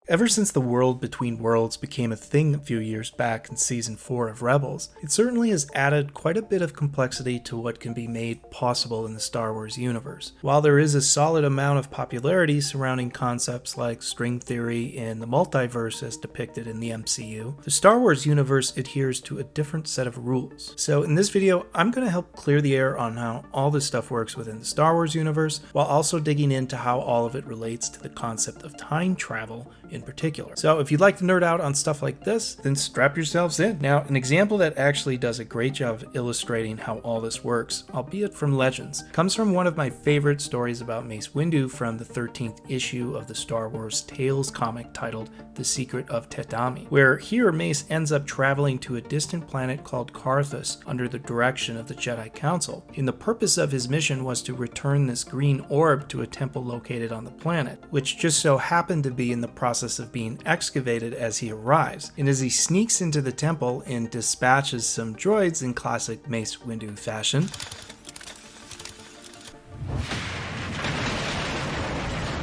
Ever since the world between worlds became a thing a few years back in Season 4 of Rebels, it certainly has added quite a bit of complexity to what can be made possible in the Star Wars universe. While there is a solid amount of popularity surrounding concepts like string theory and the multiverse as depicted in the MCU, the Star Wars universe adheres to a different set of rules. So in this video, I'm going to help clear the air on how all this stuff works within the Star Wars universe, while also digging into how all of it relates to the concept of time travel in particular. So if you'd like to nerd out on stuff like this, then strap yourselves in. Now, an example that actually does a great job of illustrating how all this works, albeit from Legends, comes from one of my favorite stories about Mace Windu from the 13th issue of the Star Wars Tales comic titled The Secret of Tet-Ami, where here Mace ends up traveling to a distant planet called Carthus under the direction of the Jedi Council, and the purpose of his mission was to return this green orb to a temple located on the planet, which just so happened to be in the process of being excavated as he arrives. And as he sneaks into the temple and dispatches some droids in classic Mace Windu fashion,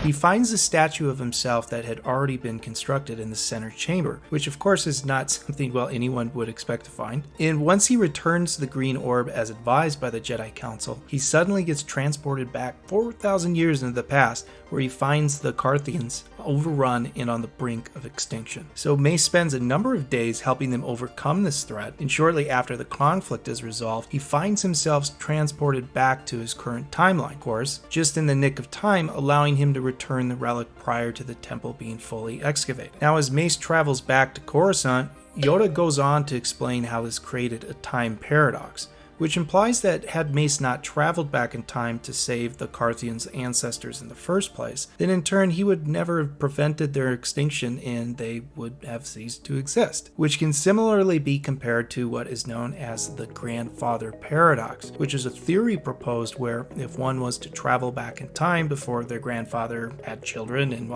he finds a statue of himself that had already been constructed in the center chamber, which of course is not something, anyone would expect to find. And once he returns the green orb as advised by the Jedi Council, he suddenly gets transported back 4,000 years into the past, where he finds the Carthians overrun and on the brink of extinction. So Mace spends a number of days helping them overcome this threat, and shortly after the conflict is resolved, he finds himself transported back to his current timeline, of course, just in the nick of time, allowing him to return the relic prior to the temple being fully excavated. Now, as Mace travels back to Coruscant, Yoda goes on to explain how this created a time paradox, which implies that had Mace not traveled back in time to save the Carthians' ancestors in the first place, then in turn he would never have prevented their extinction and they would have ceased to exist, which can similarly be compared to what is known as the grandfather paradox, which is a theory proposed where if one was to travel back in time before their grandfather had children and,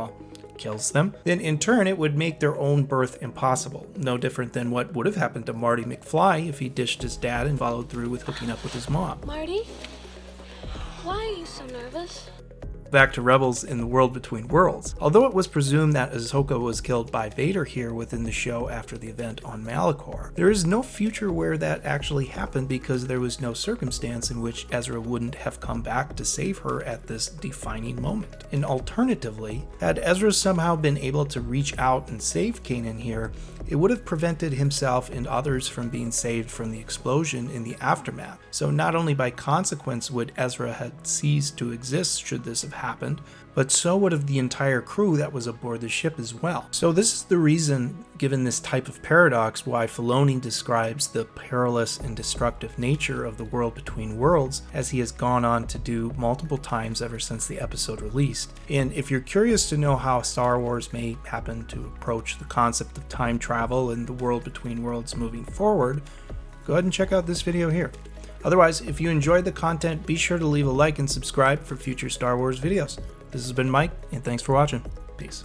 kills them, then in turn it would make their own birth impossible. No different than what would have happened to Marty McFly if he ditched his dad and followed through with hooking up with his mom. Marty? Why are you so nervous? Back to Rebels in the world between worlds. Although it was presumed that Ahsoka was killed by Vader here within the show after the event on Malachor, there is no future where that actually happened because there was no circumstance in which Ezra wouldn't have come back to save her at this defining moment. And alternatively, had Ezra somehow been able to reach out and save Kanan here, it would have prevented himself and others from being saved from the explosion in the aftermath. So not only by consequence would Ezra have ceased to exist should this have happened, but so would have the entire crew that was aboard the ship as well. So this is the reason, given this type of paradox, why Filoni describes the perilous and destructive nature of the world between worlds, as he has gone on to do multiple times ever since the episode released. And if you're curious to know how Star Wars may happen to approach the concept of time travel and the world between worlds moving forward, go ahead and check out this video here. Otherwise, if you enjoyed the content, be sure to leave a like and subscribe for future Star Wars videos. This has been Mike, and thanks for watching. Peace.